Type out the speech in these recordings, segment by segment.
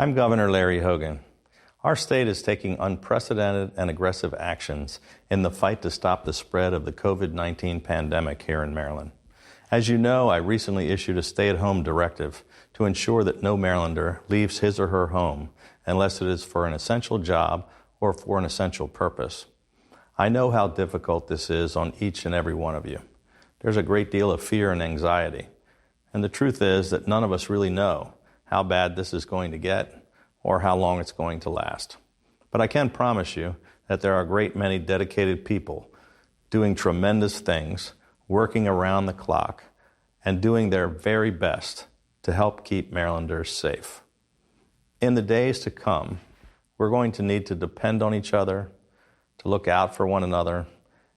I'm Governor Larry Hogan. Our state is taking unprecedented and aggressive actions in the fight to stop the spread of the COVID-19 pandemic here in Maryland. As you know, I recently issued a stay-at-home directive to ensure that no Marylander leaves his or her home unless it is for an essential job or for an essential purpose. I know how difficult this is on each and every one of you. There's a great deal of fear and anxiety, and the truth is that none of us really know how bad this is going to get or how long it's going to last. But I can promise you that there are a great many dedicated people doing tremendous things, working around the clock, and doing their very best to help keep Marylanders safe. In the days to come, we're going to need to depend on each other, to look out for one another,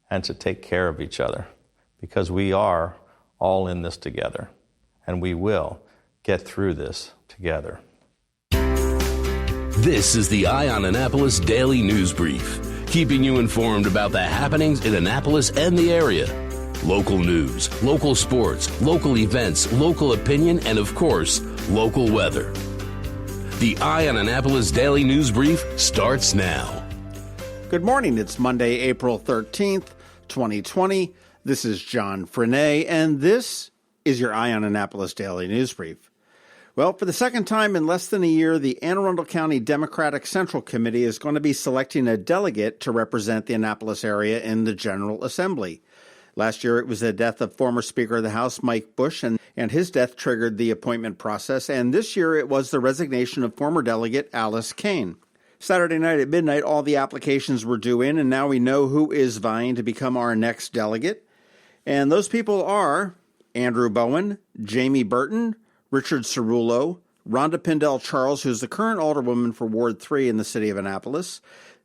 and to take care of each other, because we are all in this together, and we will get through this together. This is the Eye on Annapolis Daily News Brief, keeping you informed about the happenings in Annapolis and the area. Local news, local sports, local events, local opinion, and of course, local weather. The Eye on Annapolis Daily News Brief starts now. Good morning. It's Monday, April 13th, 2020. This is John Frenaye, and this is your Eye on Annapolis Daily News Brief. Well, for the second time in less than a year, the Anne Arundel County Democratic Central Committee is going to be selecting a delegate to represent the Annapolis area in the General Assembly. Last year, it was the death of former Speaker of the House, Mike Bush, and his death triggered the appointment process. And this year, it was the resignation of former delegate Alice Kane. Saturday night at midnight, all the applications were due in, and now we know who is vying to become our next delegate. And those people are Andrew Bowen, Jamie Burton, Richard Cerullo, Rhonda Pindell Charles, who's the current alderwoman for Ward 3 in the city of Annapolis,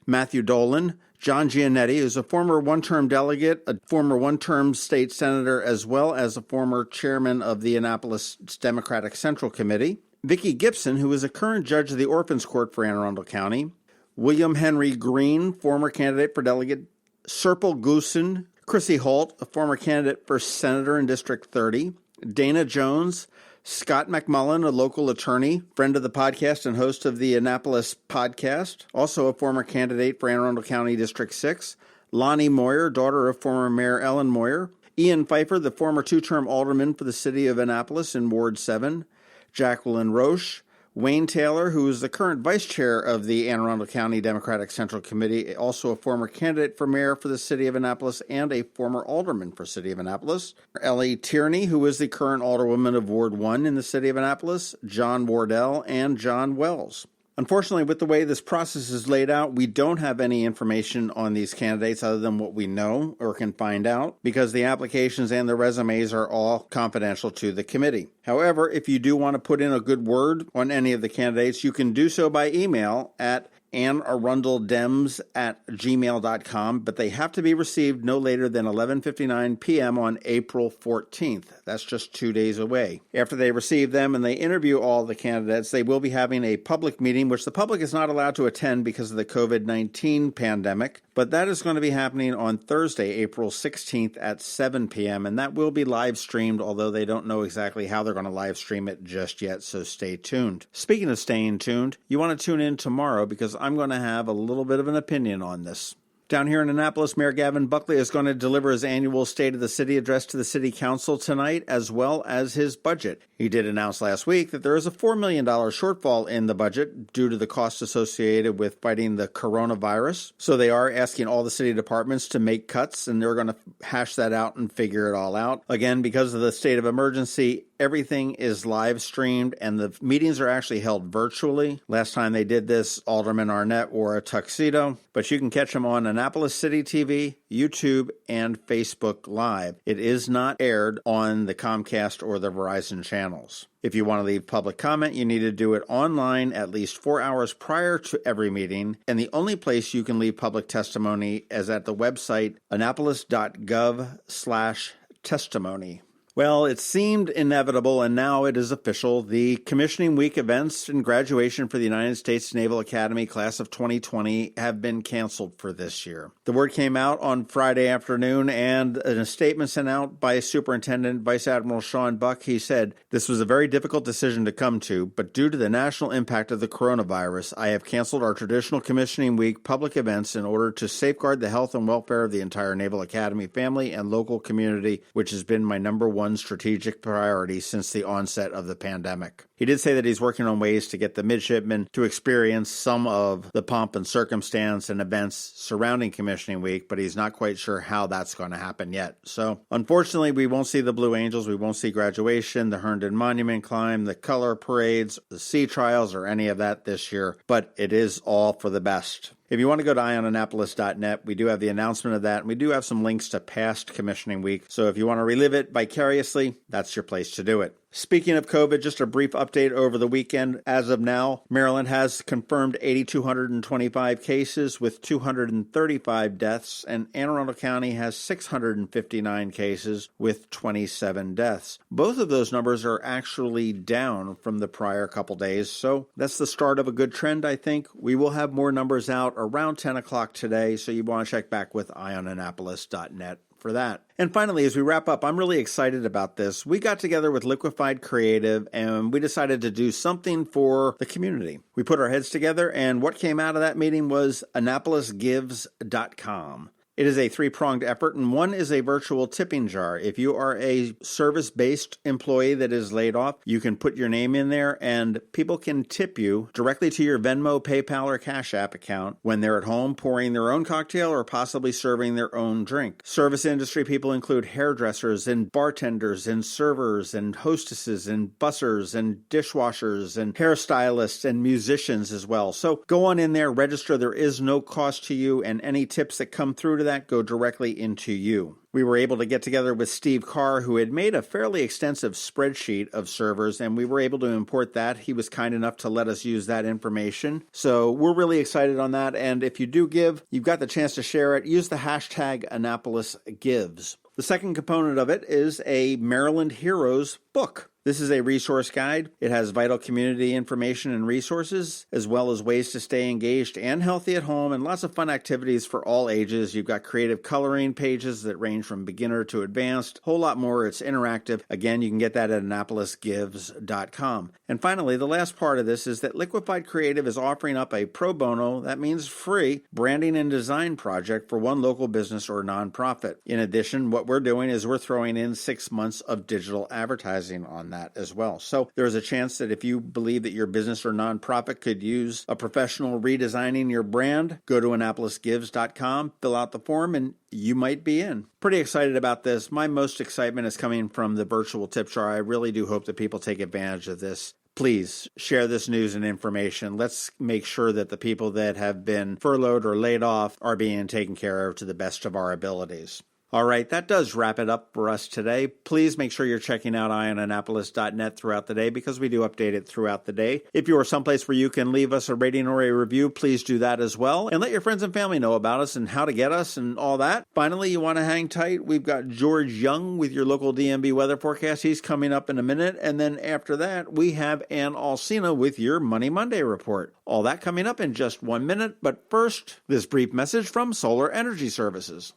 Matthew Dolan, John Giannetti, who's a former one-term delegate, a former one-term state senator, as well as a former chairman of the Annapolis Democratic Central Committee, Vicki Gibson, who is a current judge of the Orphans Court for Anne Arundel County, William Henry Green, former candidate for delegate, Serpil Goosen, Chrissy Holt, a former candidate for senator in District 30, Dana Jones, Scott McMullen, a local attorney, friend of the podcast and host of the Annapolis podcast, also a former candidate for Anne Arundel County District 6, Lonnie Moyer, daughter of former Mayor Ellen Moyer, Ian Pfeiffer, the former two-term alderman for the city of Annapolis in Ward 7, Jacqueline Roche, Wayne Taylor, who is the current vice chair of the Anne Arundel County Democratic Central Committee, also a former candidate for mayor for the city of Annapolis and a former alderman for the city of Annapolis. Ellie Tierney, who is the current alderwoman of Ward 1 in the city of Annapolis, John Wardell, and John Wells. Unfortunately, with the way this process is laid out, we don't have any information on these candidates other than what we know or can find out, because the applications and the resumes are all confidential to the committee. However, if you do want to put in a good word on any of the candidates, you can do so by email at AnneArundelDems@gmail.com, but they have to be received no later than 11:59 p.m. on April 14th. That's just 2 days away. After they receive them and they interview all the candidates, they will be having a public meeting, which the public is not allowed to attend because of the COVID-19 pandemic, but that is going to be happening on Thursday, April 16th at 7 p.m., and that will be live streamed, although they don't know exactly how they're going to live stream it just yet, so stay tuned. Speaking of staying tuned, you want to tune in tomorrow because I'm going to have a little bit of an opinion on this. Down here in Annapolis, Mayor Gavin Buckley is going to deliver his annual State of the City address to the City Council tonight, as well as his budget. He did announce last week that there is a $4 million shortfall in the budget due to the costs associated with fighting the coronavirus. So they are asking all the city departments to make cuts, and they're going to hash that out and figure it all out. Again, because of the state of emergency, everything is live streamed, and the meetings are actually held virtually. Last time they did this, Alderman Arnett wore a tuxedo, but you can catch him on Annapolis City TV, YouTube, and Facebook Live. It is not aired on the Comcast or the Verizon channels. If you want to leave public comment, you need to do it online at least 4 hours prior to every meeting, and the only place you can leave public testimony is at the website annapolis.gov/testimony. Well, it seemed inevitable, and now it is official. The commissioning week events and graduation for the United States Naval Academy class of 2020 have been canceled for this year. The word came out on Friday afternoon, and in a statement sent out by Superintendent Vice Admiral Sean Buck, he said, "This was a very difficult decision to come to, but due to the national impact of the coronavirus, I have canceled our traditional commissioning week public events in order to safeguard the health and welfare of the entire Naval Academy family and local community, which has been my number one strategic priority since the onset of the pandemic." He did say that he's working on ways to get the midshipmen to experience some of the pomp and circumstance and events surrounding Commissioning Week, but he's not quite sure how that's going to happen yet. So, unfortunately, we won't see the Blue Angels, we won't see graduation, the Herndon Monument Climb, the color parades, the sea trials, or any of that this year, but it is all for the best. If you want to go to eyeonannapolis.net, we do have the announcement of that, and we do have some links to past Commissioning Week. So if you want to relive it vicariously, that's your place to do it. Speaking of COVID, just a brief update over the weekend. As of now, Maryland has confirmed 8,225 cases with 235 deaths, and Anne Arundel County has 659 cases with 27 deaths. Both of those numbers are actually down from the prior couple days, so that's the start of a good trend, I think. We will have more numbers out around 10 o'clock today, so you want to check back with eyeonannapolis.net for that. And finally, as we wrap up, I'm really excited about this. We got together with Liquified Creative and we decided to do something for the community. We put our heads together, and what came out of that meeting was AnnapolisGives.com. It is a three-pronged effort, and one is a virtual tipping jar. If you are a service-based employee that is laid off, you can put your name in there, and people can tip you directly to your Venmo, PayPal, or Cash App account when they're at home pouring their own cocktail or possibly serving their own drink. Service industry people include hairdressers and bartenders and servers and hostesses and bussers and dishwashers and hairstylists and musicians as well. So go on in there, register. There is no cost to you, and any tips that come through to that go directly into you. We were able to get together with Steve Carr, who had made a fairly extensive spreadsheet of servers, and we were able to import that. He was kind enough to let us use that information. So we're really excited on that, and if you do give, you've got the chance to share it. Use the hashtag AnnapolisGives. The second component of it is a Maryland Heroes book. This is a resource guide. It has vital community information and resources, as well as ways to stay engaged and healthy at home, and lots of fun activities for all ages. You've got creative coloring pages that range from beginner to advanced. A whole lot more. It's interactive. Again, you can get that at AnnapolisGives.com. And finally, the last part of this is that Liquified Creative is offering up a pro bono, that means free, branding and design project for one local business or nonprofit. In addition, what we're doing is we're throwing in 6 months of digital advertising on that as well. So there's a chance that if you believe that your business or nonprofit could use a professional redesigning your brand, go to AnnapolisGives.com, fill out the form, and you might be in. Pretty excited about this. My most excitement is coming from the virtual tip jar. I really do hope that people take advantage of this. Please share this news and information. Let's make sure that the people that have been furloughed or laid off are being taken care of to the best of our abilities. All right, that does wrap it up for us today. Please make sure you're checking out eyeonannapolis.net throughout the day, because we do update it throughout the day. If you are someplace where you can leave us a rating or a review, please do that as well. And let your friends and family know about us and how to get us and all that. Finally, you want to hang tight. We've got George Young with your local DMV weather forecast. He's coming up in a minute. And then after that, we have Ann Alsina with your Money Monday report. All that coming up in just 1 minute. But first, this brief message from Solar Energy Services.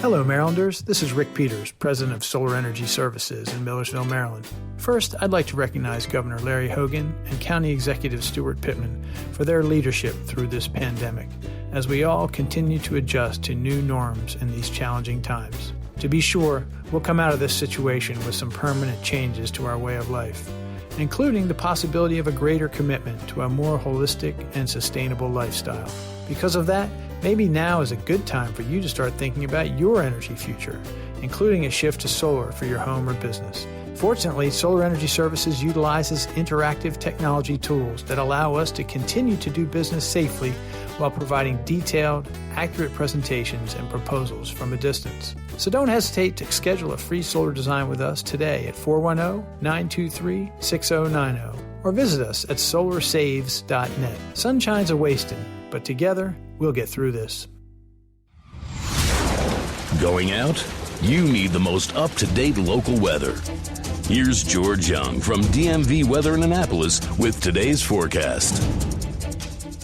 Hello, Marylanders. This is Rick Peters, President of Solar Energy Services in Millersville, Maryland. First, I'd like to recognize Governor Larry Hogan and County Executive Stuart Pittman for their leadership through this pandemic, as we all continue to adjust to new norms in these challenging times. To be sure, we'll come out of this situation with some permanent changes to our way of life, including the possibility of a greater commitment to a more holistic and sustainable lifestyle. Because of that, maybe now is a good time for you to start thinking about your energy future, including a shift to solar for your home or business. Fortunately, Solar Energy Services utilizes interactive technology tools that allow us to continue to do business safely while providing detailed, accurate presentations and proposals from a distance. So don't hesitate to schedule a free solar design with us today at 410-923-6090 or visit us at solarsaves.net. Sunshine's a-wastin', but together, we'll get through this. Going out? You need the most up-to-date local weather. Here's George Young from DMV Weather in Annapolis with today's forecast.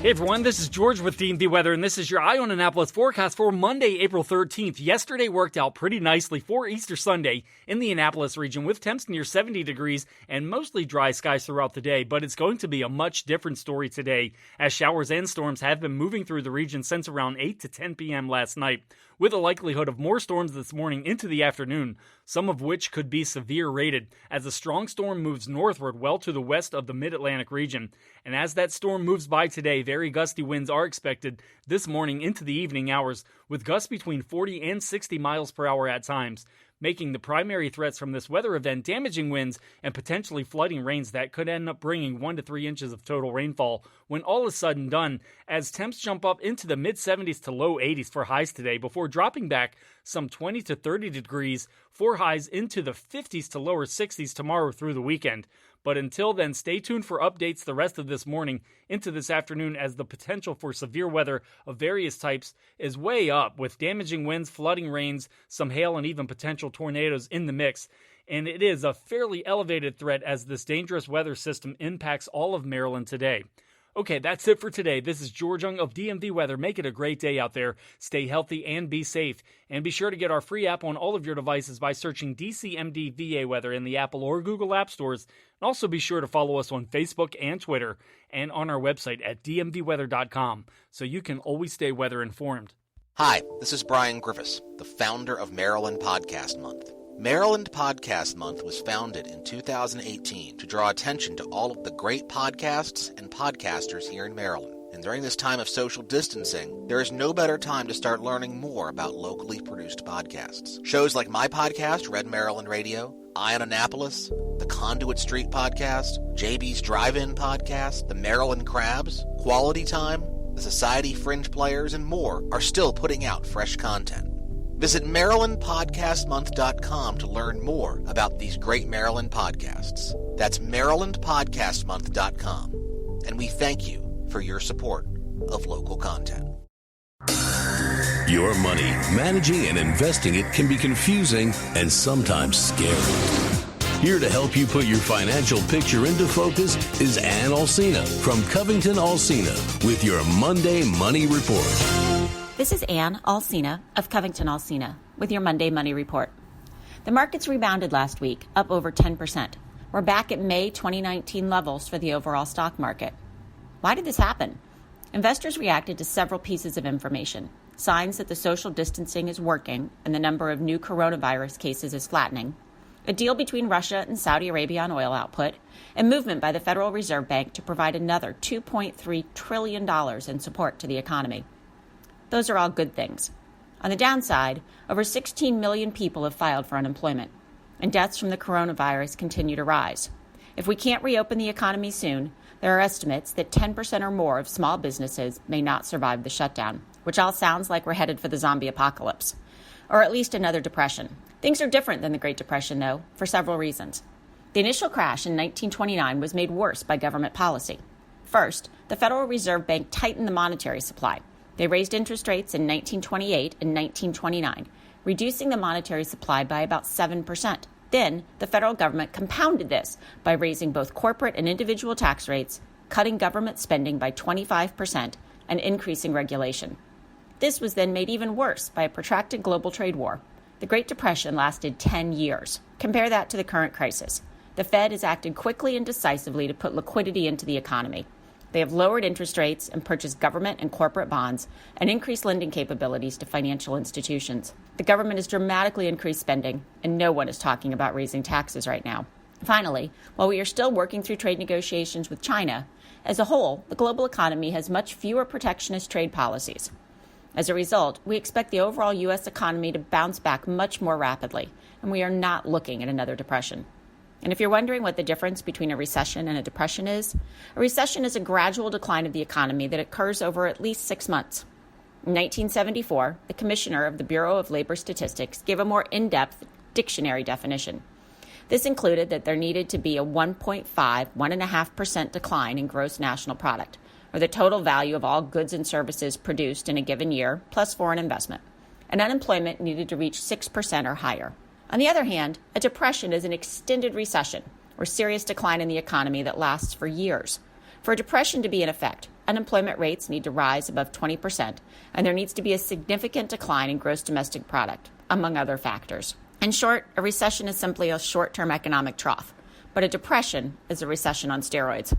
Hey everyone, this is George with DMV Weather, and this is your Eye on Annapolis forecast for Monday, April 13th. Yesterday worked out pretty nicely for Easter Sunday in the Annapolis region with temps near 70 degrees and mostly dry skies throughout the day, but it's going to be a much different story today as showers and storms have been moving through the region since around 8 to 10 p.m. last night, with a likelihood of more storms this morning into the afternoon, some of which could be severe rated as a strong storm moves northward well to the west of the mid-Atlantic region. And as that storm moves by today, very gusty winds are expected this morning into the evening hours, with gusts between 40 and 60 miles per hour at times, making the primary threats from this weather event damaging winds and potentially flooding rains that could end up bringing 1 to 3 inches of total rainfall when all is said and done, as temps jump up into the mid-70s to low 80s for highs today before dropping back some 20 to 30 degrees for highs into the 50s to lower 60s tomorrow through the weekend. But until then, stay tuned for updates the rest of this morning into this afternoon as the potential for severe weather of various types is way up, with damaging winds, flooding rains, some hail, and even potential tornadoes in the mix. And it is a fairly elevated threat as this dangerous weather system impacts all of Maryland today. Okay, that's it for today. This is George Young of DMV Weather. Make it a great day out there. Stay healthy and be safe. And be sure to get our free app on all of your devices by searching DCMD VA Weather in the Apple or Google App Stores. And also be sure to follow us on Facebook and Twitter and on our website at dmvweather.com so you can always stay weather informed. Hi, this is Brian Griffiths, the founder of Maryland Podcast Month. Maryland Podcast Month was founded in 2018 to draw attention to all of the great podcasts and podcasters here in Maryland. And during this time of social distancing, there is no better time to start learning more about locally produced podcasts. Shows like my podcast, Red Maryland Radio, Eye on Annapolis, the Conduit Street Podcast, JB's Drive-In Podcast, the Maryland Crabs, Quality Time, the Society Fringe Players, and more are still putting out fresh content. Visit MarylandPodcastMonth.com to learn more about these great Maryland podcasts. That's MarylandPodcastMonth.com. And we thank you for your support of local content. Your money, managing and investing it can be confusing and sometimes scary. Here to help you put your financial picture into focus is Ann Alsina from CovingtonAlsina with your Monday Money Report. This is Ann Alsina of CovingtonAlsina with your Monday Money Report. The markets rebounded last week, up over 10%. We're back at May 2019 levels for the overall stock market. Why did this happen? Investors reacted to several pieces of information. Signs that the social distancing is working and the number of new coronavirus cases is flattening. A deal between Russia and Saudi Arabia on oil output, and movement by the Federal Reserve Bank to provide another $2.3 trillion in support to the economy. Those are all good things. On the downside, over 16 million people have filed for unemployment, and deaths from the coronavirus continue to rise. If we can't reopen the economy soon, there are estimates that 10% or more of small businesses may not survive the shutdown, which all sounds like we're headed for the zombie apocalypse, or at least another depression. Things are different than the Great Depression, though, for several reasons. The initial crash in 1929 was made worse by government policy. First, the Federal Reserve Bank tightened the monetary supply. They raised interest rates in 1928 and 1929, reducing the monetary supply by about 7%. Then, the federal government compounded this by raising both corporate and individual tax rates, cutting government spending by 25%, and increasing regulation. This was then made even worse by a protracted global trade war. The Great Depression lasted 10 years. Compare that to the current crisis. The Fed has acted quickly and decisively to put liquidity into the economy. They have lowered interest rates and purchased government and corporate bonds and increased lending capabilities to financial institutions. The government has dramatically increased spending, and no one is talking about raising taxes right now. Finally, while we are still working through trade negotiations with China, as a whole, the global economy has much fewer protectionist trade policies. As a result, we expect the overall U.S. economy to bounce back much more rapidly, and we are not looking at another depression. And if you're wondering what the difference between a recession and a depression is, a recession is a gradual decline of the economy that occurs over at least 6 months. In 1974, the commissioner of the Bureau of Labor Statistics gave a more in-depth dictionary definition. This included that there needed to be a 1.5% decline in gross national product, or the total value of all goods and services produced in a given year, plus foreign investment. and unemployment needed to reach 6% or higher. On the other hand, a depression is an extended recession or serious decline in the economy that lasts for years. For a depression to be in effect, unemployment rates need to rise above 20%, and there needs to be a significant decline in gross domestic product, among other factors. In short, a recession is simply a short-term economic trough, but a depression is a recession on steroids.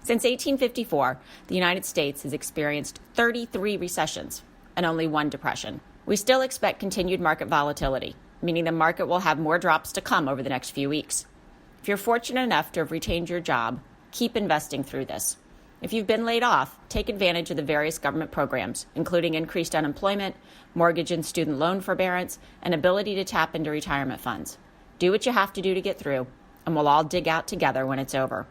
Since 1854, the United States has experienced 33 recessions and only one depression. We still expect continued market volatility, meaning the market will have more drops to come over the next few weeks. If you're fortunate enough to have retained your job, keep investing through this. If you've been laid off, take advantage of the various government programs, including increased unemployment, mortgage and student loan forbearance, and ability to tap into retirement funds. Do what you have to do to get through, and we'll all dig out together when it's over.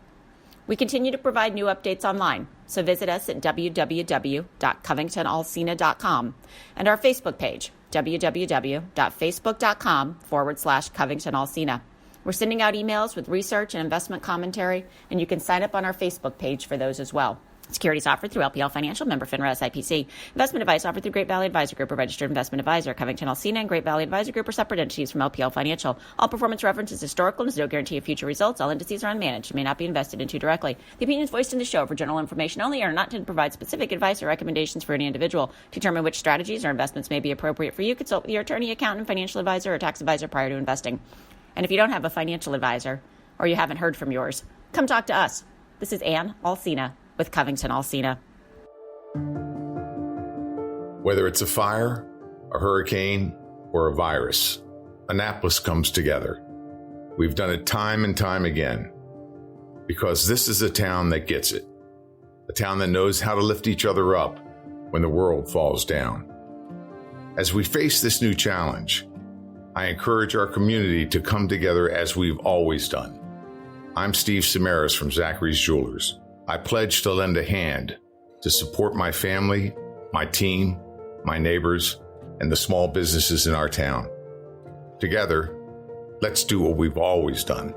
We continue to provide new updates online, so visit us at www.CovingtonAlsina.com and our Facebook page, www.facebook.com/CovingtonAlsina. We're sending out emails with research and investment commentary, and you can sign up on our Facebook page for those as well. Securities offered through LPL Financial, member FINRA SIPC. Investment advice offered through Great Valley Advisor Group, a registered investment advisor. CovingtonAlsina and Great Valley Advisor Group are separate entities from LPL Financial. All performance reference is historical and is no guarantee of future results. All indices are unmanaged and may not be invested into directly. The opinions voiced in the show for general information only are not intended to provide specific advice or recommendations for any individual. To determine which strategies or investments may be appropriate for you, consult with your attorney, accountant, financial advisor, or tax advisor prior to investing. And if you don't have a financial advisor, or you haven't heard from yours, come talk to us. This is Ann Alsina with CovingtonAlsina. Whether it's a fire, a hurricane, or a virus, Annapolis comes together. We've done it time and time again, because this is a town that gets it, a town that knows how to lift each other up when the world falls down. As we face this new challenge, I encourage our community to come together as we've always done. I'm Steve Samaras from Zachary's Jewelers. I pledge to lend a hand to support my family, my team, my neighbors, and the small businesses in our town. Together, let's do what we've always done.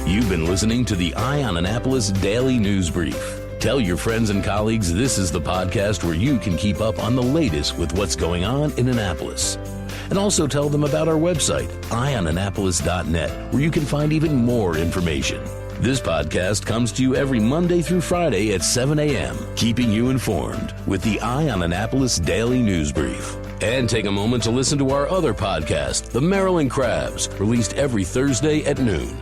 You've been listening to the Eye on Annapolis Daily News Brief. Tell your friends and colleagues this is the podcast where you can keep up on the latest with what's going on in Annapolis. And also tell them about our website, eyeonannapolis.net, where you can find even more information. This podcast comes to you every Monday through Friday at 7 a.m., keeping you informed with the Eye on Annapolis Daily News Brief. And take a moment to listen to our other podcast, The Maryland Crabs, released every Thursday at noon.